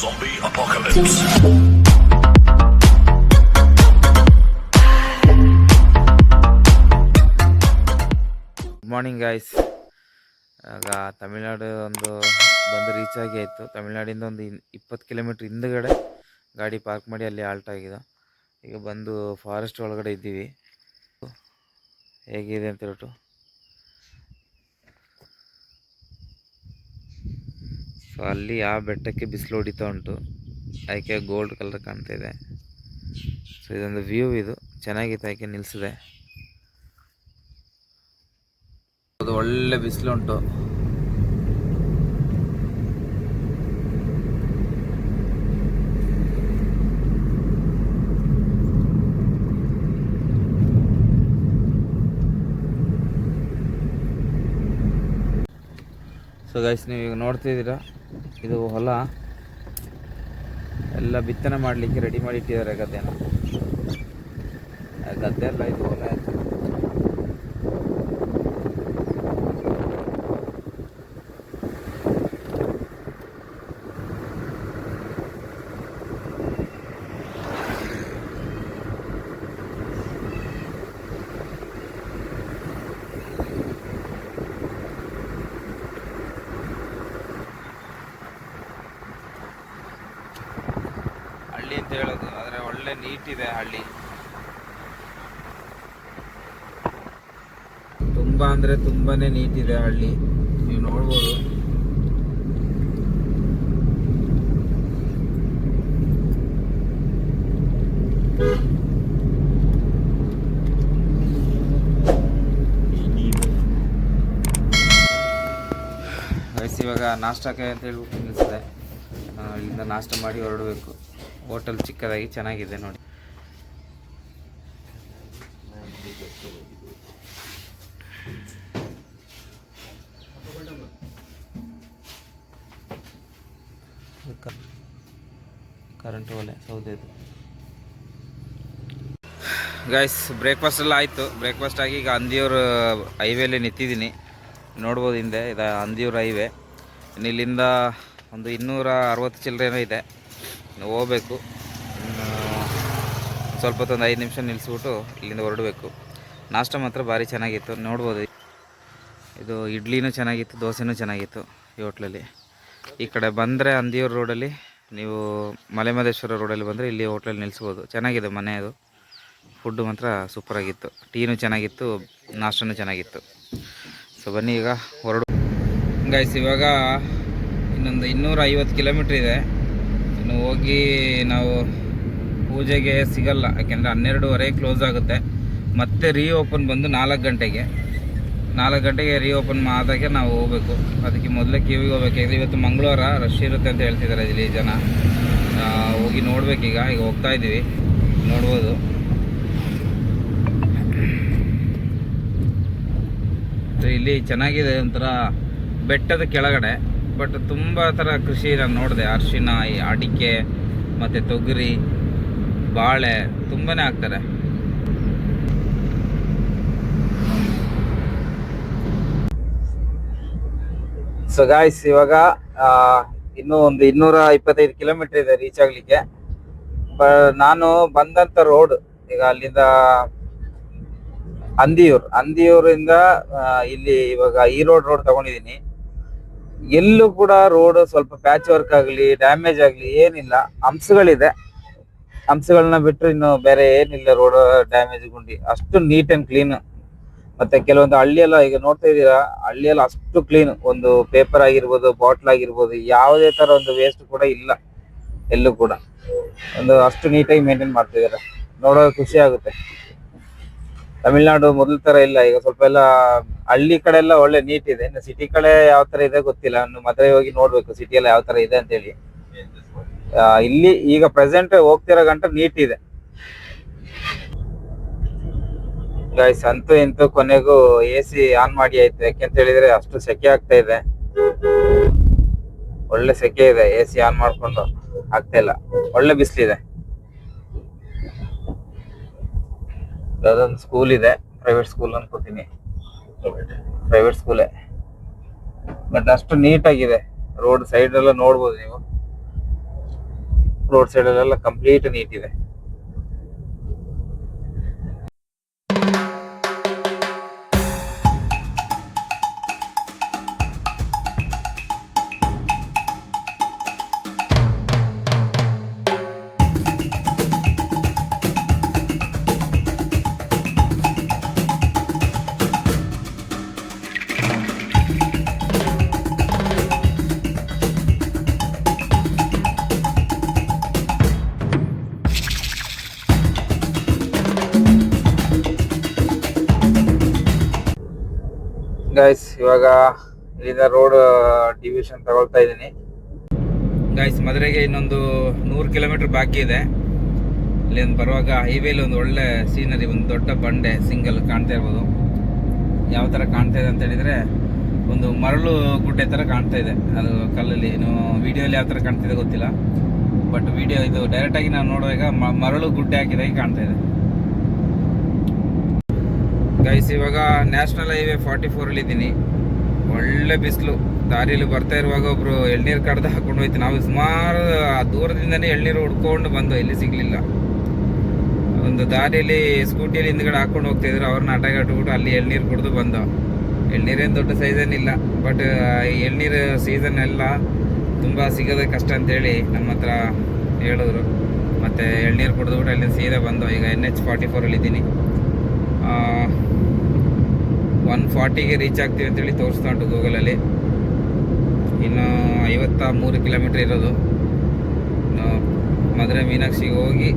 Zombie apocalypse. Good morning guys. ಆಗ ತಮಿಳ್ನಾಡು ಒಂದು ಬಂದು ರೀಚ್ ಆಗಿ ಆಯಿತು. ತಮಿಳ್ನಾಡಿಂದ ಒಂದು 20 ಕಿಲೋಮೀಟ್ರ್ ಹಿಂದುಗಡೆ ಗಾಡಿ ಪಾರ್ಕ್ ಮಾಡಿ ಅಲ್ಲಿ ಆಲ್ಟ್ ಆಗಿದೆ. ಈಗ ಬಂದು ಫಾರೆಸ್ಟ್ ಒಳಗಡೆ ಇದ್ದೀವಿ. ಹೇಗಿದೆ ಅಂತ ಹೇಳ್ಬಿಟ್ಟು ಸೊ ಅಲ್ಲಿ ಆ ಬೆಟ್ಟಕ್ಕೆ ಬಿಸಿಲು ಹೊಡಿತಾ ಉಂಟು, ಅದಕ್ಕೆ ಗೋಲ್ಡ್ ಕಲರ್ ಕಾಣ್ತಾ ಇದೆ. ಸೊ ಇದೊಂದು ವ್ಯೂ, ಇದು ಚೆನ್ನಾಗಿತ್ತು, ಅದಕ್ಕೆ ನಿಲ್ಲಿಸಿದೆ. ಅದು ಒಳ್ಳೆ ಬಿಸಿಲು ಉಂಟು. ಸೊ ಗೈಸ್, ನೀವು ಈಗ ನೋಡ್ತಿದ್ದೀರಾ, ಇದು ಹೊಲ ಎಲ್ಲ ಬಿತ್ತನೆ ಮಾಡಲಿಕ್ಕೆ ರೆಡಿ ಮಾಡಿ ಇಟ್ಟಿದ್ದಾರೆ. ಗದ್ದೆನ ಗದ್ದೆ ಎಲ್ಲ ಇದು ಹೊಲ ಆಯ್ತು. ಹಳ್ಳಿ ಅಂತ ಹೇಳೋದು, ಆದರೆ ಒಳ್ಳೆ ನೀಟ್ ಇದೆ ಹಳ್ಳಿ. ತುಂಬ ಅಂದರೆ ತುಂಬಾನೇ ನೀಟ್ ಇದೆ ಹಳ್ಳಿ, ನೀವು ನೋಡ್ಬೋದು. ಇವಾಗ ನಾಷ್ಟಕ್ಕೆ ಅಂತ ಹೇಳ್ಬಿಟ್ಟು ನಿಲ್ಲಿಸಿದೆ. ಇಲ್ಲಿಂದ ನಾಷ್ಟ ಮಾಡಿ ಹೊರಡಬೇಕು. ಹೋಟೆಲ್ ಚಿಕ್ಕದಾಗಿ ಚೆನ್ನಾಗಿದೆ ನೋಡಿ. ಕರೆಂಟ್ ಒಲೆ ಸೌದೆದು. ಗೈಸ್, ಬ್ರೇಕ್ಫಾಸ್ಟ್ ಎಲ್ಲ ಆಯಿತು. ಬ್ರೇಕ್ಫಾಸ್ಟ್ ಆಗಿ ಈಗ ಅಂದಿಯೂರು ಹೈವೇಲಿ ನಿಂತಿದ್ದೀನಿ, ನೋಡ್ಬೋದು ಹಿಂದೆ ಇದು ಅಂದಿಯೂರು ಹೈವೇ. ಇನ್ನು ಇಲ್ಲಿಂದ ಒಂದು 260 ಚಿಲ್ಲರೆನೋ ಇದೆ, ಹೋಗ್ಬೇಕು. ಸ್ವಲ್ಪ ಹೊತ್ತು 5 ನಿಮಿಷ ನಿಲ್ಲಿಸ್ಬಿಟ್ಟು ಇಲ್ಲಿಂದ ಹೊರಡಬೇಕು. ನಾಷ್ಟ ಮಾತ್ರ ಭಾರಿ ಚೆನ್ನಾಗಿತ್ತು, ನೋಡ್ಬೋದು. ಇದು ಇಡ್ಲಿನೂ ಚೆನ್ನಾಗಿತ್ತು, ದೋಸೆನೂ ಚೆನ್ನಾಗಿತ್ತು ಈ ಹೋಟ್ಲಲ್ಲಿ. ಈ ಕಡೆ ಬಂದರೆ ಅಂದಿಯೂರು ರೋಡಲ್ಲಿ, ನೀವು ಮಲೆಮಹದೇಶ್ವರ ರೋಡಲ್ಲಿ ಬಂದರೆ ಇಲ್ಲಿ ಹೋಟ್ಲಲ್ಲಿ ನಿಲ್ಲಿಸ್ಬೋದು. ಚೆನ್ನಾಗಿದೆ ಮನೆ, ಅದು ಫುಡ್ಡು ಮಾತ್ರ ಸೂಪರಾಗಿತ್ತು. ಟೀನೂ ಚೆನ್ನಾಗಿತ್ತು, ನಾಷ್ಟನೂ ಚೆನ್ನಾಗಿತ್ತು. ಸೊ ಬನ್ನಿ ಈಗ ಹೊರಡು ಗೈಸ್. ಇವಾಗ ಇನ್ನೊಂದು 250 ಕಿಲೋಮೀಟ್ರ್ ಇದೆ. ಇನ್ನು ಹೋಗಿ ನಾವು ಪೂಜೆಗೆ ಸಿಗಲ್ಲ, ಯಾಕೆಂದರೆ 12:30 ಕ್ಲೋಸ್ ಆಗುತ್ತೆ. ಮತ್ತೆ ರೀಓಪನ್ ಬಂದು 4 ಗಂಟೆಗೆ. 4 ಗಂಟೆಗೆ ರೀಓಪನ್ ಆದಾಗೆ ನಾವು ಹೋಗಬೇಕು. ಅದಕ್ಕೆ ಮೊದಲೇ ಕ್ಯೂವಿಗೆ ಹೋಗ್ಬೇಕು. ಇವತ್ತು ಮಂಗಳವಾರ ರಶ್ ಇರುತ್ತೆ ಅಂತ ಹೇಳ್ತಿದ್ದಾರೆ ಇಲ್ಲಿ ಜನ. ಹೋಗಿ ನೋಡ್ಬೇಕೀಗ. ಈಗ ಹೋಗ್ತಾ ಇದ್ದೀವಿ, ನೋಡ್ಬೋದು. ಇಲ್ಲಿ ಚೆನ್ನಾಗಿದೆ, ಒಂಥರ ಬೆಟ್ಟದ ಕೆಳಗಡೆ. ಬಟ್ ತುಂಬ ಥರ ಕೃಷಿ ನಾನು ನೋಡಿದೆ. ಅರಿಶಿನ, ಅಡಿಕೆ ಮತ್ತು ತೊಗರಿ, ಬಾಳೆ ತುಂಬಾ ಹಾಕ್ತಾರೆ. ಸೊ ಗಾಯ್ಸ್, ಇವಾಗ ಇನ್ನೂ ಒಂದು 225 ಕಿಲೋಮೀಟ್ರ್ ಇದೆ ರೀಚ್ ಆಗಲಿಕ್ಕೆ. ನಾನು ಬಂದಂಥ ರೋಡ್ ಈಗ ಅಲ್ಲಿಂದ ಅಂದಿಯೂರಿಂದ ಇಲ್ಲಿ ಇವಾಗ ಈ ರೋಡ್ ತಗೊಂಡಿದ್ದೀನಿ. ಎಲ್ಲೂ ಕೂಡ ರೋಡ್ ಸ್ವಲ್ಪ ಪ್ಯಾಚ್ ವರ್ಕ್ ಆಗಲಿ, ಡ್ಯಾಮೇಜ್ ಆಗಲಿ ಏನಿಲ್ಲ. ಹಂಪ್ಸ್ಗಳಿದೆ, ಹಂಪ್ಸ್ಗಳನ್ನ ಬಿಟ್ಟರೆ ಇನ್ನು ಬೇರೆ ಏನಿಲ್ಲ. ರೋಡ್ ಡ್ಯಾಮೇಜ್ ಗುಂಡಿ ಅಷ್ಟು ನೀಟ್ ಆ್ಯಂಡ್ ಕ್ಲೀನ್. ಮತ್ತೆ ಕೆಲವೊಂದು ಹಳ್ಳಿಯೆಲ್ಲ ಈಗ ನೋಡ್ತಾ ಇದ್ದೀರಾ, ಹಳ್ಳಿಯೆಲ್ಲ ಅಷ್ಟು ಕ್ಲೀನ್. ಒಂದು ಪೇಪರ್ ಆಗಿರ್ಬೋದು, ಬಾಟ್ಲ್ ಆಗಿರ್ಬೋದು, ಯಾವುದೇ ತರ ಒಂದು ವೇಸ್ಟ್ ಕೂಡ ಇಲ್ಲ ಎಲ್ಲೂ ಕೂಡ. ಒಂದು ಅಷ್ಟು ನೀಟಾಗಿ ಮೇಂಟೈನ್ ಮಾಡ್ತಿದ್ದಾರೆ, ನೋಡೋ ಖುಷಿ ಆಗುತ್ತೆ. ತಮಿಳ್ನಾಡು ಮೊದಲ ತರ ಇಲ್ಲ, ಈಗ ಸ್ವಲ್ಪ ಎಲ್ಲ ಹಳ್ಳಿ ಕಡೆ ಎಲ್ಲ ಒಳ್ಳೆ ನೀಟ್ ಇದೆ. ಇನ್ನು ಸಿಟಿ ಕಡೆ ಯಾವ ತರ ಇದೆ ಗೊತ್ತಿಲ್ಲ, ಇನ್ನು ಮದುವೆ ಹೋಗಿ ನೋಡ್ಬೇಕು ಸಿಟಿ ಎಲ್ಲ ಯಾವ ತರ ಇದೆ ಅಂತ ಹೇಳಿ. ಇಲ್ಲಿ ಈಗ ಪ್ರೆಸೆಂಟ್ ಹೋಗ್ತಿರೋ ಗಂಟ ನೀಟ್ ಇದೆ ಗೈಸ್. ಅಂತೂ ಇಂತೂ ಕೊನೆಗೂ AC ಆನ್ ಮಾಡಿ ಆಯ್ತು. ಯಾಕೆಂತ ಹೇಳಿದ್ರೆ ಅಷ್ಟು ಸೆಕೆ ಆಗ್ತಾ ಇದೆ, ಒಳ್ಳೆ ಸೆಕೆ ಇದೆ. AC ಆನ್ ಮಾಡ್ಕೊಂಡು ಆಗ್ತಾ ಇಲ್ಲ, ಒಳ್ಳೆ ಬಿಸಿಲಿದೆ. ಅದೊಂದು ಸ್ಕೂಲ್ ಇದೆ, ಪ್ರೈವೇಟ್ ಸ್ಕೂಲ್ ಅನ್ಕೋತೀನಿ, ಪ್ರೈವೇಟ್ ಸ್ಕೂಲೇ. ಬಟ್ ಅಷ್ಟು ನೀಟಾಗಿದೆ ರೋಡ್ ಸೈಡ್ ಎಲ್ಲ ನೋಡ್ಬೋದು ನೀವು. ರೋಡ್ ಸೈಡಲ್ಲೆಲ್ಲ ಕಂಪ್ಲೀಟ್ ನೀಟ್ ಇದೆ. ಗೈಸ್ ಇವಾಗ ಇಲ್ಲಿಂದ ರೋಡ್ ಡಿವಿಷನ್ ತಗೊಳ್ತಾ ಇದ್ದೀನಿ ಗೈಸ್. ಮದುರೆಗೆ ಇನ್ನೊಂದು 100 ಕಿಲೋಮೀಟರ್ ಬಾಕಿ ಇದೆ. ಇಲ್ಲಿಂದ ಬರುವಾಗ ಹೈವೇಲಿ ಒಂದು ಒಳ್ಳೆ ಸೀನರಿ, ಒಂದು ದೊಡ್ಡ ಬಂಡೆ ಸಿಂಗಲ್ ಕಾಣ್ತಾ ಇರ್ಬೋದು. ಯಾವ ಥರ ಕಾಣ್ತಾ ಇದೆ ಅಂತ ಹೇಳಿದರೆ ಒಂದು ಮರಳು ಗುಡ್ಡೆ ಥರ ಕಾಣ್ತಾ ಇದೆ. ಅದು ಕಲ್ಲಲ್ಲಿ ಏನು ವಿಡಿಯೋಲಿ ಯಾವ ಥರ ಕಾಣ್ತಿದೆ ಗೊತ್ತಿಲ್ಲ, ಬಟ್ ವಿಡಿಯೋ ಇದು ಡೈರೆಕ್ಟಾಗಿ ನಾವು ನೋಡುವಾಗ ಮರಳು ಗುಡ್ಡೆ ಹಾಕಿದಾಗೆ ಕಾಣ್ತಾ ಇದೆ ಗೈಸ್. ಇವಾಗ ನ್ಯಾಷನಲ್ ಹೈವೇ 44 ಇದ್ದೀನಿ. ಒಳ್ಳೆ ಬಿಸಿಲು. ದಾರಿಯಲ್ಲಿ ಬರ್ತಾ ಇರುವಾಗ ಒಬ್ರು ಎಳ್ನೀರು ಕಡ್ದು ಹಾಕೊಂಡು ಹೋಯ್ತು. ನಾವು ಸುಮಾರು ದೂರದಿಂದನೇ ಎಳ್ನೀರು ಹುಡ್ಕೊಂಡು ಬಂದು ಇಲ್ಲಿ ಸಿಗ್ಲಿಲ್ಲ. ಒಂದು ದಾರಿಯಲ್ಲಿ ಸ್ಕೂಟಿಯಲ್ಲಿ ಹಿಂದ್ಗಡೆ ಹಾಕೊಂಡು ಹೋಗ್ತಾಯಿದ್ರು, ಅವ್ರನ್ನ ಅಡ್ಡಗಟ್ಬಿಟ್ಟು ಅಲ್ಲಿ ಎಳ್ನೀರು ಕುಡಿದು ಬಂದು. ಎಳ್ನೀರೇನು ದೊಡ್ಡ ಸೈಜೇನಿಲ್ಲ, ಬಟ್ ಎಳ್ನೀರು ಸೀಸನ್ ಎಲ್ಲ ತುಂಬ ಸಿಗೋದೇ ಕಷ್ಟ ಅಂತೇಳಿ ನಮ್ಮ ಹತ್ರ ಹೇಳಿದ್ರು. ಮತ್ತು ಎಳ್ನೀರು ಕುಡಿದ್ಬಿಟ್ಟು ಅಲ್ಲಿ ಸೀದಾ ಬಂದು ಈಗ NH 44 ಇದ್ದೀನಿ. 140ಗೆ ರೀಚ್ ಆಗ್ತೀವಿ ಅಂತೇಳಿ ತೋರಿಸ್ತಾ ಉಂಟು ಗೂಗಲಲ್ಲಿ. ಇನ್ನು 53 ಕಿಲೋಮೀಟ್ರ್ ಇರೋದು. ಮದುರೆ ಮೀನಾಕ್ಷಿಗೆ ಹೋಗಿ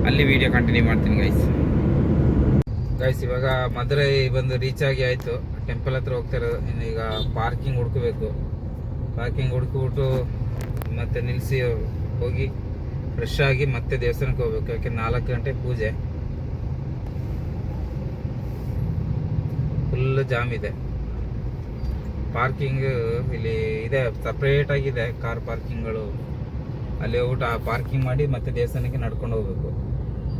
ಅಲ್ಲಿ ವಿಡಿಯೋ ಕಂಟಿನ್ಯೂ ಮಾಡ್ತೀನಿ ಗೈಸ್. ಇವಾಗ ಮದುರೆ ಬಂದು ರೀಚ್ ಆಗಿ ಆಯಿತು. ಟೆಂಪಲ್ ಹತ್ರ ಹೋಗ್ತಾ ಇರೋದು. ಇನ್ನು ಈಗ ಪಾರ್ಕಿಂಗ್ ಹುಡ್ಕಬೇಕು. ಪಾರ್ಕಿಂಗ್ ಹುಡ್ಕಿಬಿಟ್ಟು ಮತ್ತೆ ನಿಲ್ಲಿಸಿ ಹೋಗಿ ಫ್ರೆಶ್ ಆಗಿ ಮತ್ತೆ ದೇವಸ್ಥಾನಕ್ಕೆ ಹೋಗ್ಬೇಕು. ಯಾಕೆ 4 ಗಂಟೆ ಪೂಜೆ. ಫುಲ್ ಜಾಮ್ ಇದೆ. ಪಾರ್ಕಿಂಗ್ ಇಲ್ಲಿ ಇದೆ, ಸಪ್ರೇಟ್ ಆಗಿದೆ ಕಾರ್ ಪಾರ್ಕಿಂಗ್ಗಳು. ಅಲ್ಲಿ ಹೋಗ್ಬಿಟ್ಟು ಪಾರ್ಕಿಂಗ್ ಮಾಡಿ ಮತ್ತೆ ದೇವಸ್ಥಾನಕ್ಕೆ ನಡ್ಕೊಂಡು ಹೋಗ್ಬೇಕು.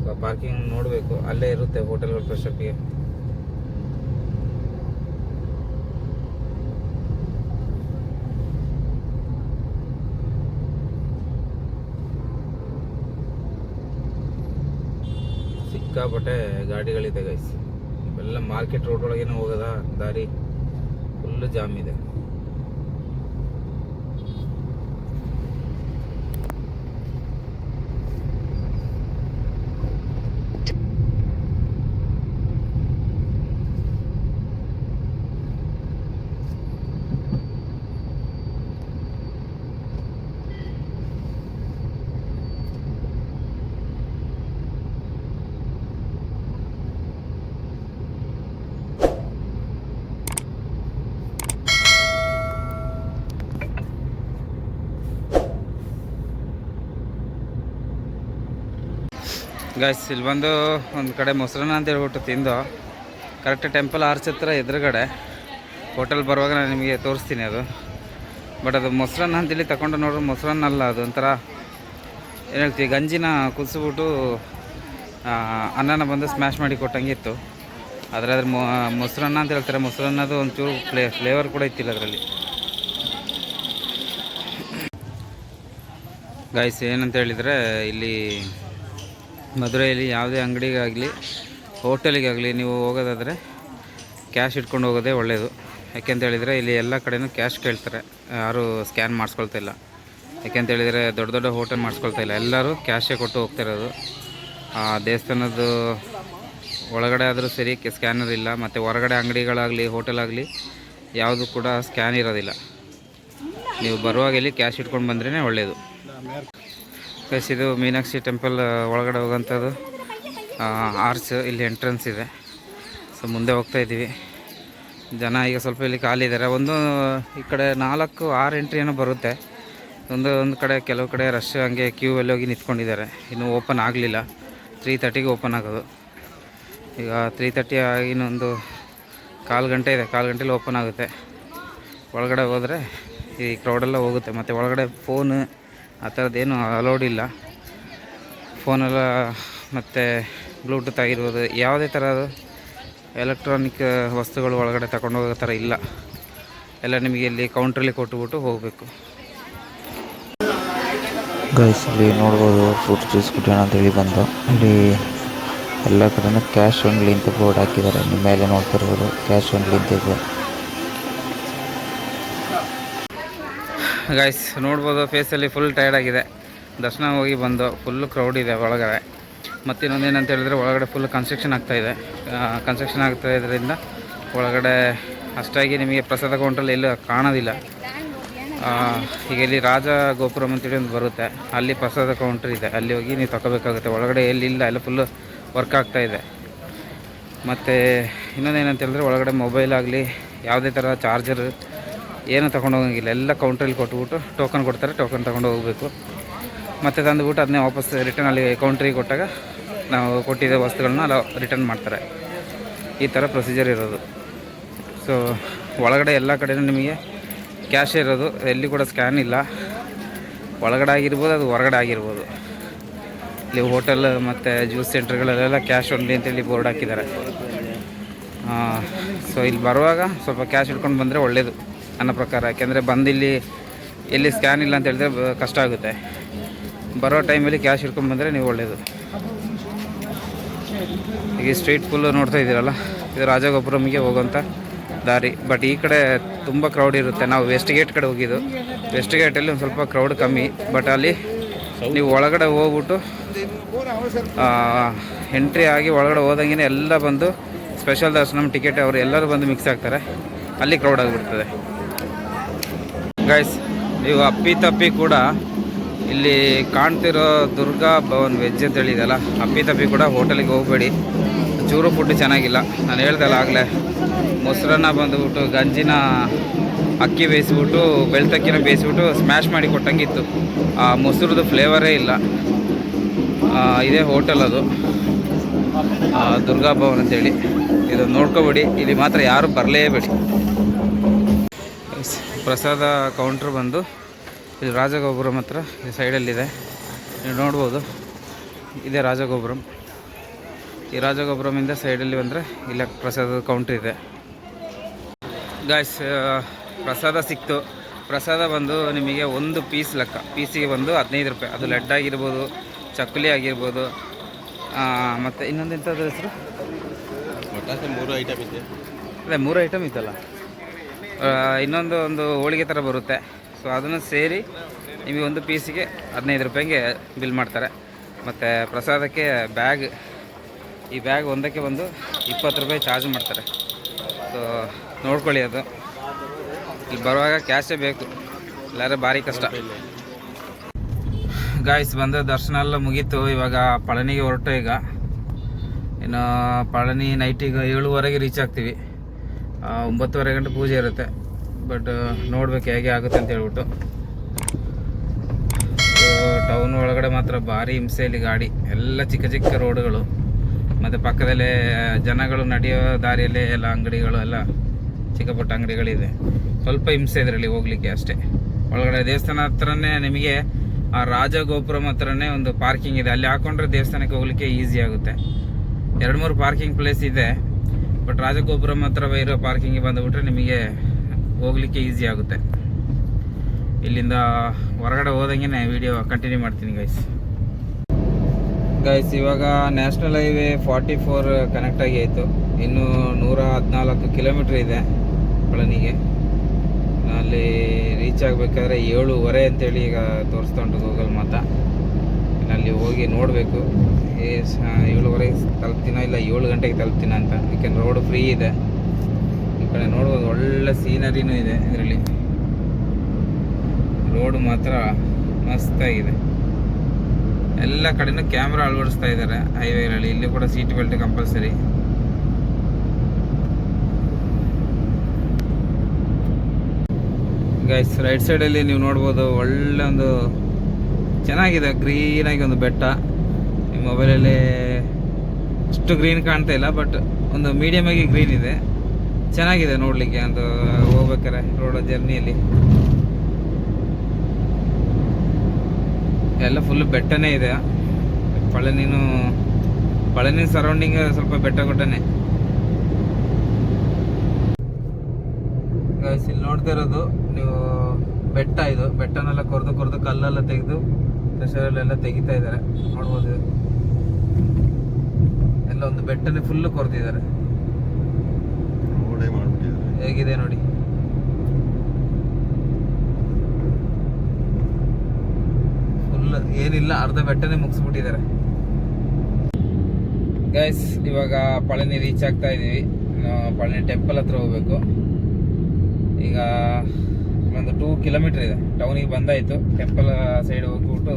ಸೊ ಪಾರ್ಕಿಂಗ್ ನೋಡಬೇಕು, ಅಲ್ಲೇ ಇರುತ್ತೆ ಹೋಟೆಲ್ಗಳು ಫ್ರೆಶ್ ಅಪ್ಗೆ. ಸಿಕ್ಕಾಪಟ್ಟೆ ಗಾಡಿಗಳಿದೆ ಗೈಸ್. ಎಲ್ಲ ಮಾರ್ಕೆಟ್ ರೋಡ್ ಒಳಗೇನೆ ಹೋಗೋದ ದಾರಿ ಫುಲ್ ಜಾಮ್ ಇದೆ. ಗೈಸ್ ಇಲ್ಲಿ ಬಂದು ಒಂದು ಕಡೆ ಮೊಸರನ್ನ ಅಂತ ಹೇಳ್ಬಿಟ್ಟು ತಿಂದು ಕರೆಕ್ಟ್ ಟೆಂಪಲ್ ಆರ್ಚ್ ಹತ್ರ ಎದುರುಗಡೆ ಹೋಟೆಲ್ ಬರುವಾಗ ನಾನು ನಿಮಗೆ ತೋರಿಸ್ತೀನಿ ಅದು. ಬಟ್ ಅದು ಮೊಸರನ್ನ ಅಂತೇಳಿ ತಗೊಂಡು ನೋಡ್ರಿ, ಮೊಸರನ್ನ ಅಲ್ಲ, ಅದು ಒಂಥರ ಏನು ಹೇಳ್ತೀವಿ, ಗಂಜಿನ ಕುದಿಸ್ಬಿಟ್ಟು ಅನ್ನನ ಬಂದು ಸ್ಮ್ಯಾಶ್ ಮಾಡಿ ಕೊಟ್ಟಂಗೆ ಇತ್ತು. ಆದರೆ ಅದ್ರ ಮೊಸರನ್ನ ಅಂತ ಹೇಳ್ತಾರೆ. ಮೊಸರನ್ನದು ಒಂಚೂರು ಫ್ಲೇವರ್ ಕೂಡ ಇತ್ತಿಲ್ಲ ಅದರಲ್ಲಿ ಗೈಸ್. ಏನಂತ ಹೇಳಿದರೆ ಇಲ್ಲಿ ಮದುರೆಯಲ್ಲಿ ಯಾವುದೇ ಅಂಗಡಿಗಾಗಲಿ ಹೋಟೆಲಿಗಾಗಲಿ ನೀವು ಹೋಗೋದಾದರೆ ಕ್ಯಾಶ್ ಇಟ್ಕೊಂಡು ಹೋಗೋದೇ ಒಳ್ಳೆಯದು. ಯಾಕೆಂತ ಹೇಳಿದರೆ ಇಲ್ಲಿ ಎಲ್ಲ ಕಡೆಯೂ ಕ್ಯಾಶ್ ಕೇಳ್ತಾರೆ, ಯಾರೂ ಸ್ಕ್ಯಾನ್ ಮಾಡಿಸ್ಕೊಳ್ತಾ ಇಲ್ಲ. ಯಾಕೆಂತ ಹೇಳಿದರೆ ದೊಡ್ಡ ದೊಡ್ಡ ಹೋಟೆಲ್ ಮಾಡಿಸ್ಕೊಳ್ತಾ ಇಲ್ಲ, ಎಲ್ಲರೂ ಕ್ಯಾಶೇ ಕೊಟ್ಟು ಹೋಗ್ತಾ ಇರೋದು. ದೇವಸ್ಥಾನದ ಒಳಗಡೆ ಆದರೂ ಸರಿ ಸ್ಕ್ಯಾನರ್ ಇಲ್ಲ, ಮತ್ತು ಹೊರಗಡೆ ಅಂಗಡಿಗಳಾಗಲಿ ಹೋಟೆಲ್ ಆಗಲಿ ಯಾವುದು ಕೂಡ ಸ್ಕ್ಯಾನ್ ಇರೋದಿಲ್ಲ. ನೀವು ಬರುವಾಗ ಇಲ್ಲಿ ಕ್ಯಾಶ್ ಇಟ್ಕೊಂಡು ಬಂದ್ರೇ ಒಳ್ಳೆಯದು. ಪ್ಲಸ್ ಇದು ಮೀನಾಕ್ಷಿ ಟೆಂಪಲ್ ಒಳಗಡೆ ಹೋಗೋಂಥದ್ದು ಆರ್ಚ್, ಇಲ್ಲಿ ಎಂಟ್ರೆನ್ಸ್ ಇದೆ. ಸೊ ಮುಂದೆ ಹೋಗ್ತಾ ಇದ್ದೀವಿ. ಜನ ಈಗ ಸ್ವಲ್ಪ ಇಲ್ಲಿ ಖಾಲಿ ಇದ್ದಾರೆ. ಈ ಕಡೆ 4-6 ಎಂಟ್ರಿ ಏನೋ ಬರುತ್ತೆ. ಒಂದು ಕಡೆ ಕೆಲವು ಕಡೆ ರಶ್ ಹಂಗೆ ಕ್ಯೂ ಅಲ್ಲಿ ಹೋಗಿ ನಿಂತ್ಕೊಂಡಿದ್ದಾರೆ. ಇನ್ನೂ ಓಪನ್ ಆಗಲಿಲ್ಲ. 3:30ಗೆ ಓಪನ್ ಆಗೋದು. ಈಗ 3:30 ಆಗಿ ಇನ್ನೊಂದು 1/4 ಗಂಟೆ ಇದೆ. 1/4 ಗಂಟೆಲಿ ಓಪನ್ ಆಗುತ್ತೆ. ಒಳಗಡೆ ಹೋದರೆ ಈ ಕ್ರೌಡೆಲ್ಲ ಹೋಗುತ್ತೆ. ಮತ್ತು ಒಳಗಡೆ ಫೋನು ಆ ಥರದ್ದೇನು ಅಲೌಡ್ ಇಲ್ಲ. ಫೋನೆಲ್ಲ ಮತ್ತು ಬ್ಲೂಟೂತ್ ಆಗಿರ್ಬೋದು, ಯಾವುದೇ ಥರದ್ದು ಎಲೆಕ್ಟ್ರಾನಿಕ್ ವಸ್ತುಗಳು ಒಳಗಡೆ ತಗೊಂಡು ಹೋಗೋ ಥರ ಇಲ್ಲ. ಎಲ್ಲ ನಿಮಗೆ ಇಲ್ಲಿ ಕೌಂಟ್ರಲ್ಲಿ ಕೊಟ್ಟುಬಿಟ್ಟು ಹೋಗಬೇಕು. ಗೈಸ್ ಇಲ್ಲಿ ನೋಡ್ಬೋದು ಫ್ರೂಟ್ ಜ್ಯೂಸ್ ಕುಡಿಯೋಣ ಅಂತೇಳಿ ಬಂದು ಇಲ್ಲಿ ಎಲ್ಲ ಕಡೆನೂ ಕ್ಯಾಶ್ ಓನ್ಲಿ ಅಂತ ಬೋರ್ಡ್ ಹಾಕಿದ್ದಾರೆ. ನಿಮ್ಮ ಮೇಲೆ ನೋಡ್ತಿರ್ಬೋದು ಕ್ಯಾಶ್ ಓನ್ಲಿ ಅಂತ ಇದೆ. ಗೈಸ್ ನೋಡ್ಬೋದು ಫೇಸಲ್ಲಿ ಫುಲ್ ಟಯರ್ಡ್ ಆಗಿದೆ. ದರ್ಶನ ಹೋಗಿ ಬಂದು ಫುಲ್ಲು ಕ್ರೌಡ್ ಇದೆ ಒಳಗಡೆ. ಮತ್ತು ಇನ್ನೊಂದೇನಂತ ಹೇಳಿದ್ರೆ ಒಳಗಡೆ ಫುಲ್ ಕನ್ಸ್ಟ್ರಕ್ಷನ್ ಆಗ್ತಾಯಿದೆ. ಕನ್ಸ್ಟ್ರಕ್ಷನ್ ಆಗ್ತಾ ಇದರಿಂದ ಒಳಗಡೆ ಅಷ್ಟಾಗಿ ನಿಮಗೆ ಪ್ರಸಾದ ಕೌಂಟ್ರಲ್ಲಿ ಎಲ್ಲೂ ಕಾಣೋದಿಲ್ಲ. ಈಗ ಇಲ್ಲಿ ರಾಜ ಗೋಪುರಂ ಅಂತೇಳಿ ಒಂದು ಬರುತ್ತೆ, ಅಲ್ಲಿ ಪ್ರಸಾದ ಕೌಂಟ್ರ್ ಇದೆ, ಅಲ್ಲಿ ಹೋಗಿ ನೀವು ತಗೋಬೇಕಾಗುತ್ತೆ. ಒಳಗಡೆ ಎಲ್ಲಿಲ್ಲ, ಎಲ್ಲ ಫುಲ್ಲು ವರ್ಕ್ ಆಗ್ತಾಯಿದೆ. ಮತ್ತು ಇನ್ನೊಂದೇನಂತ ಹೇಳಿದ್ರೆ ಒಳಗಡೆ ಮೊಬೈಲ್ ಆಗಲಿ ಯಾವುದೇ ಥರ ಚಾರ್ಜರ್ ಏನೂ ತೊಗೊಂಡು ಹೋಗೋಂಗಿಲ್ಲ. ಎಲ್ಲ ಕೌಂಟ್ರಲ್ಲಿ ಕೊಟ್ಬಿಟ್ಟು ಟೋಕನ್ ಕೊಡ್ತಾರೆ, ಟೋಕನ್ ತೊಗೊಂಡು ಹೋಗಬೇಕು. ಮತ್ತು ತಂದುಬಿಟ್ಟು ಅದನ್ನೇ ವಾಪಸ್ ರಿಟರ್ನ್ ಅಲ್ಲಿ ಕೌಂಟ್ರಿಗೆ ಕೊಟ್ಟಾಗ ನಾವು ಕೊಟ್ಟಿದ್ದ ವಸ್ತುಗಳನ್ನ ಅಲ್ಲಿ ರಿಟರ್ನ್ ಮಾಡ್ತಾರೆ. ಈ ಥರ ಪ್ರೊಸೀಜರ್ ಇರೋದು. ಸೊ ಒಳಗಡೆ ಎಲ್ಲ ಕಡೆಯೂ ನಿಮಗೆ ಕ್ಯಾಶೇ ಇರೋದು, ಎಲ್ಲಿ ಕೂಡ ಸ್ಕ್ಯಾನ್ ಇಲ್ಲ. ಒಳಗಡೆ ಆಗಿರ್ಬೋದು, ಅದು ಹೊರಗಡೆ ಆಗಿರ್ಬೋದು. ಇಲ್ಲಿ ಹೋಟೆಲ್ ಮತ್ತು ಜ್ಯೂಸ್ ಸೆಂಟ್ರ್ಗಳಲ್ಲೆಲ್ಲ ಕ್ಯಾಶ್ ಓನ್ಲಿ ಅಂತೇಳಿ ಬೋರ್ಡ್ ಹಾಕಿದ್ದಾರೆ. ಸೊ ಇಲ್ಲಿ ಬರುವಾಗ ಸ್ವಲ್ಪ ಕ್ಯಾಶ್ ಇಟ್ಕೊಂಡು ಬಂದರೆ ಒಳ್ಳೆಯದು ನನ್ನ ಪ್ರಕಾರ. ಯಾಕೆಂದರೆ ಬಂದಿಲ್ಲಿ ಎಲ್ಲಿ ಸ್ಕ್ಯಾನ್ ಇಲ್ಲ ಅಂತ ಹೇಳಿದ್ರೆ ಕಷ್ಟ ಆಗುತ್ತೆ. ಬರೋ ಟೈಮಲ್ಲಿ ಕ್ಯಾಶ್ ಇಟ್ಕೊಂಡು ಬಂದರೆ ನೀವು ಒಳ್ಳೆಯದು. ಈಗ ಸ್ಟ್ರೀಟ್ ಫುಲ್ಲು ನೋಡ್ತಾ ಇದ್ದೀರಲ್ಲ, ಇದು ರಾಜಗೋಪುರಮಿಗೆ ಹೋಗೋಂಥ ದಾರಿ. ಬಟ್ ಈ ಕಡೆ ತುಂಬ ಕ್ರೌಡ್ ಇರುತ್ತೆ. ನಾವು ವೆಸ್ಟ್ ಗೇಟ್ ಕಡೆ ಹೋಗಿದ್ದು. ವೆಸ್ಟ್ ಗೇಟಲ್ಲಿ ಒಂದು ಸ್ವಲ್ಪ ಕ್ರೌಡ್ ಕಮ್ಮಿ. ಬಟ್ ಅಲ್ಲಿ ನೀವು ಒಳಗಡೆ ಹೋಗ್ಬಿಟ್ಟು ಎಂಟ್ರಿ ಆಗಿ ಒಳಗಡೆ ಹೋದಂಗೆ ಎಲ್ಲ ಬಂದು ಸ್ಪೆಷಲ್ ದರ್ಶನ ಟಿಕೆಟ್ ಅವರು ಎಲ್ಲರೂ ಬಂದು ಮಿಕ್ಸ್ ಆಗ್ತಾರೆ. ಅಲ್ಲಿ ಕ್ರೌಡ್ ಆಗಿಬಿಡ್ತದೆ. ಗೈಸ್ ನೀವು ಅಪ್ಪಿತಪ್ಪಿ ಕೂಡ ಇಲ್ಲಿ ಕಾಣ್ತಿರೋ ದುರ್ಗಾ ಭವನ್ ವೆಜ್ ಅಂತ ಹೇಳಿದೆಯಲ್ಲ, ಅಪ್ಪಿತಪ್ಪಿ ಕೂಡ ಹೋಟೆಲಿಗೆ ಹೋಗಬೇಡಿ. ಚೂರು ಫುಡ್ ಚೆನ್ನಾಗಿಲ್ಲ. ನಾನು ಹೇಳ್ದಲ್ಲ ಆಗಲೇ, ಮೊಸರನ್ನ ಬಂದುಬಿಟ್ಟು ಗಂಜಿನ ಅಕ್ಕಿ ಬೇಯಿಸ್ಬಿಟ್ಟು ಬೆಳ್ತಕ್ಕಿನ ಬೇಯಿಸ್ಬಿಟ್ಟು ಸ್ಮ್ಯಾಶ್ ಮಾಡಿ ಕೊಟ್ಟಂಗಿತ್ತು. ಆ ಮೊಸರದ್ದು ಫ್ಲೇವರೇ ಇಲ್ಲ. ಇದೇ ಹೋಟೆಲ್, ಅದು ದುರ್ಗಾ ಭವನ್ ಅಂತೇಳಿ. ಇದು ನೋಡ್ಕೊಬೇಡಿ, ಇಲ್ಲಿ ಮಾತ್ರ ಯಾರು ಬರಲೇಬೇಡಿ. ಪ್ರಸಾದ ಕೌಂಟ್ರ್ ಬಂದು ಇಲ್ಲಿ ರಾಜಗೋಪುರಂ ಹತ್ರ ಈ ಸೈಡಲ್ಲಿದೆ, ನೀವು ನೋಡ್ಬೋದು. ಇದೇ ರಾಜಗೋಪುರಂ. ಈ ರಾಜಗೋಪುರಮಿಂದ ಸೈಡಲ್ಲಿ ಬಂದರೆ ಇಲ್ಲ ಪ್ರಸಾದದ ಕೌಂಟ್ರ್ ಇದೆ. ಗಾಯ್ಸ್ ಪ್ರಸಾದ ಸಿಕ್ತು. ಪ್ರಸಾದ ಬಂದು ನಿಮಗೆ ಒಂದು ಪೀಸ್ ಲೆಕ್ಕ, ಪೀಸಿಗೆ ಬಂದು 15 ರೂಪಾಯಿ. ಅದು ಲಡ್ಡು ಆಗಿರ್ಬೋದು, ಚಕ್ಕುಲಿ ಆಗಿರ್ಬೋದು, ಮತ್ತು ಇನ್ನೊಂದೆಂಥದ್ದು ಹೆಸರು, 3 ಐಟಮ್ ಇದೆ. ಅದೇ 3 ಐಟಮ್ ಇತ್ತಲ್ಲ. ಇನ್ನೊಂದು ಒಂದು ಹೋಳಿಗೆ ಥರ ಬರುತ್ತೆ. ಸೊ ಅದನ್ನು ಸೇರಿ ನಿಮಗೆ ಒಂದು ಪೀಸಿಗೆ 15 ರೂಪಾಯಿಗೆ ಬಿಲ್ ಮಾಡ್ತಾರೆ. ಮತ್ತು ಪ್ರಸಾದಕ್ಕೆ ಬ್ಯಾಗ್, ಈ ಬ್ಯಾಗ್ ಒಂದಕ್ಕೆ ಬಂದು 20 ರೂಪಾಯಿ ಚಾರ್ಜ್ ಮಾಡ್ತಾರೆ. ಸೊ ನೋಡ್ಕೊಳ್ಳಿ, ಅದು ಇಲ್ಲಿ ಬರುವಾಗ ಕ್ಯಾಶೇ ಬೇಕು, ಇಲ್ಲಾಂದರೆ ಭಾರಿ ಕಷ್ಟ. ಗಾಯ್ಸ್ ಬಂದ ದರ್ಶನ ಎಲ್ಲ ಮುಗೀತು. ಇವಾಗ ಪಳನಿಗೆ ಹೊರಟು. ಈಗ ಇನ್ನು ಪಳನಿ ನೈಟಿಗೆ 7:15 ರೀಚ್ ಆಗ್ತೀವಿ. 9:30 ಗಂಟೆ ಪೂಜೆ ಇರುತ್ತೆ. ಬಟ್ ನೋಡ್ಬೇಕು ಹೇಗೆ ಆಗುತ್ತೆ ಅಂತ ಹೇಳ್ಬಿಟ್ಟು. ಟೌನ್ ಒಳಗಡೆ ಮಾತ್ರ ಭಾರಿ ಹಿಂಸೆಯಲ್ಲಿ ಗಾಡಿ, ಎಲ್ಲ ಚಿಕ್ಕ ಚಿಕ್ಕ ರೋಡ್ಗಳು, ಮತ್ತು ಪಕ್ಕದಲ್ಲೇ ಜನಗಳು ನಡೆಯೋ ದಾರಿಯಲ್ಲೇ ಎಲ್ಲ ಅಂಗಡಿಗಳು, ಎಲ್ಲ ಚಿಕ್ಕ ಪುಟ್ಟ ಅಂಗಡಿಗಳಿದೆ. ಸ್ವಲ್ಪ ಹಿಂಸೆ ಇದರಲ್ಲಿ ಹೋಗ್ಲಿಕ್ಕೆ ಅಷ್ಟೇ. ಒಳಗಡೆ ದೇವಸ್ಥಾನ ಹತ್ರನೇ ನಿಮಗೆ ಆ ರಾಜಗೋಪುರಂ ಹತ್ರನೇ ಒಂದು ಪಾರ್ಕಿಂಗ್ ಇದೆ. ಅಲ್ಲಿ ಹಾಕೊಂಡ್ರೆ ದೇವಸ್ಥಾನಕ್ಕೆ ಹೋಗ್ಲಿಕ್ಕೆ ಈಸಿ ಆಗುತ್ತೆ. 2-3 ಪಾರ್ಕಿಂಗ್ ಪ್ಲೇಸ್ ಇದೆ. ಬಟ್ ರಾಜಗೋಪುರಂ ಹತ್ರ ಇರೋ ಪಾರ್ಕಿಂಗಿಗೆ ಬಂದುಬಿಟ್ರೆ ನಿಮಗೆ ಹೋಗ್ಲಿಕ್ಕೆ ಈಸಿ ಆಗುತ್ತೆ. ಇಲ್ಲಿಂದ ಹೊರಗಡೆ ಹೋದಂಗೆ ವಿಡಿಯೋ ಕಂಟಿನ್ಯೂ ಮಾಡ್ತೀನಿ ಗೈಸ್. ಇವಾಗ ನ್ಯಾಷನಲ್ ಹೈವೇ 44 ಕನೆಕ್ಟ್ ಆಗಿ ಆಯಿತು. ಇನ್ನು 114 ಕಿಲೋಮೀಟ್ರ್ ಇದೆ ಪಳನಿಗೆ. ಅಲ್ಲಿ ರೀಚ್ ಆಗಬೇಕಾದ್ರೆ 7:15 ಅಂತೇಳಿ ಈಗ ತೋರಿಸ್ತಾ ಉಂಟು ಗೂಗಲ್ ಮಾತಾ. ಅಲ್ಲಿ ಹೋಗಿ ನೋಡಬೇಕು 7:15 ತಲುಪ್ತೀನ ಇಲ್ಲ 7 ಗಂಟೆಗೆ ತಲುಪ್ತೀನ ಅಂತ. ಯಾಕೆಂದ್ರೆ ರೋಡು ಫ್ರೀ ಇದೆ. ಈ ಕಡೆ ನೋಡ್ಬೋದು, ಒಳ್ಳೆ ಸೀನರಿನೂ ಇದೆ ಇದರಲ್ಲಿ. ರೋಡು ಮಾತ್ರ ಮಸ್ತಾಗಿದೆ. ಎಲ್ಲ ಕಡೆನೂ ಕ್ಯಾಮ್ರಾ ಅಳವಡಿಸ್ತಾ ಇದ್ದಾರೆ ಹೈವೇಗಳಲ್ಲಿ. ಇಲ್ಲಿ ಕೂಡ seat belt compulsory. Guys right ಸೈಡಲ್ಲಿ ನೀವು ನೋಡ್ಬೋದು, ಒಳ್ಳೆ ಒಂದು ಚೆನ್ನಾಗಿದೆ ಗ್ರೀನಾಗಿ ಒಂದು ಬೆಟ್ಟ. ಈ ಮೊಬೈಲಲ್ಲಿ ಅಷ್ಟು ಗ್ರೀನ್ ಕಾಣ್ತಾ ಇಲ್ಲ, ಬಟ್ ಒಂದು ಮೀಡಿಯಮ್ ಆಗಿ ಗ್ರೀನ್ ಇದೆ. ಚೆನ್ನಾಗಿದೆ ನೋಡಲಿಕ್ಕೆ ಒಂದು ಹೋಗ್ಬೇಕಾರೆ ರೋಡ್ ಜರ್ನಿಯಲ್ಲಿ. ಎಲ್ಲ ಫುಲ್ ಬೆಟ್ಟನೇ ಇದೆ. ಪಳನಿ ಸರೌಂಡಿಂಗ್ ಸ್ವಲ್ಪ ಬೆಟ್ಟ ಗುಡ್ಡನೇ. ಇಲ್ಲಿ ನೋಡ್ತಾ ಇರೋದು ನೀವು ಬೆಟ್ಟ. ಇದು ಬೆಟ್ಟನೆಲ್ಲ ಕೊರೆದು ಕಲ್ಲೆಲ್ಲ ತೆಗೆದು ದಸರಲ್ಲೆಲ್ಲ ತೆಗಿತಾ ಇದ್ದಾರೆ ನೋಡ್ಬೋದು. ಎಲ್ಲ ಒಂದು ಬೆಟ್ಟನೇ ಫುಲ್ಲು ಕೊರ್ದಿದ್ದಾರೆ. ಹೇಗಿದೆ ನೋಡಿ. ಫುಲ್ ಏನಿಲ್ಲ, ಅರ್ಧ ಬೆಟ್ಟನೇ ಮುಗಿಸ್ಬಿಟ್ಟಿದ್ದಾರೆ. ಗೈಸ್ ಇವಾಗ ಪಳನಿ ರೀಚ್ ಆಗ್ತಾ ಇದೀವಿ. ಪಳನಿ ಟೆಂಪಲ್ ಹತ್ರ ಹೋಗ್ಬೇಕು. ಈಗ ಒಂದು 2 ಕಿಲೋಮೀಟರ್ ಇದೆ, ಟೌನಿಗೆ ಬಂದಾಯಿತು. ಟೆಂಪಲ್ ಸೈಡ್ ಹೋಗ್ಬಿಟ್ಟು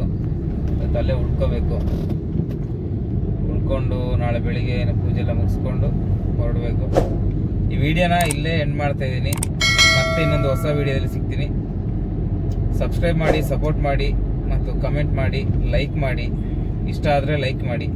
ಅಲ್ಲೇ ಉಳ್ಕೋಬೇಕು. ಉಳ್ಕೊಂಡು ನಾಳೆ ಬೆಳಿಗ್ಗೆ ಏನು ಪೂಜೆ ಎಲ್ಲ ಮುಗಿಸ್ಕೊಂಡು ಹೊರಡಬೇಕು. ಈ ವಿಡಿಯೋನ ಇಲ್ಲೇ ಎಂಡ್ ಮಾಡ್ತಾ ಇದ್ದೀನಿ. ಮತ್ತೆ ಇನ್ನೊಂದು ಹೊಸ ವಿಡಿಯೋದಲ್ಲಿ ಸಿಗ್ತೀನಿ. ಸಬ್ಸ್ಕ್ರೈಬ್ ಮಾಡಿ, ಸಪೋರ್ಟ್ ಮಾಡಿ ಮತ್ತು ಕಮೆಂಟ್ ಮಾಡಿ, ಲೈಕ್ ಮಾಡಿ. ಇಷ್ಟ ಆದರೆ ಲೈಕ್ ಮಾಡಿ.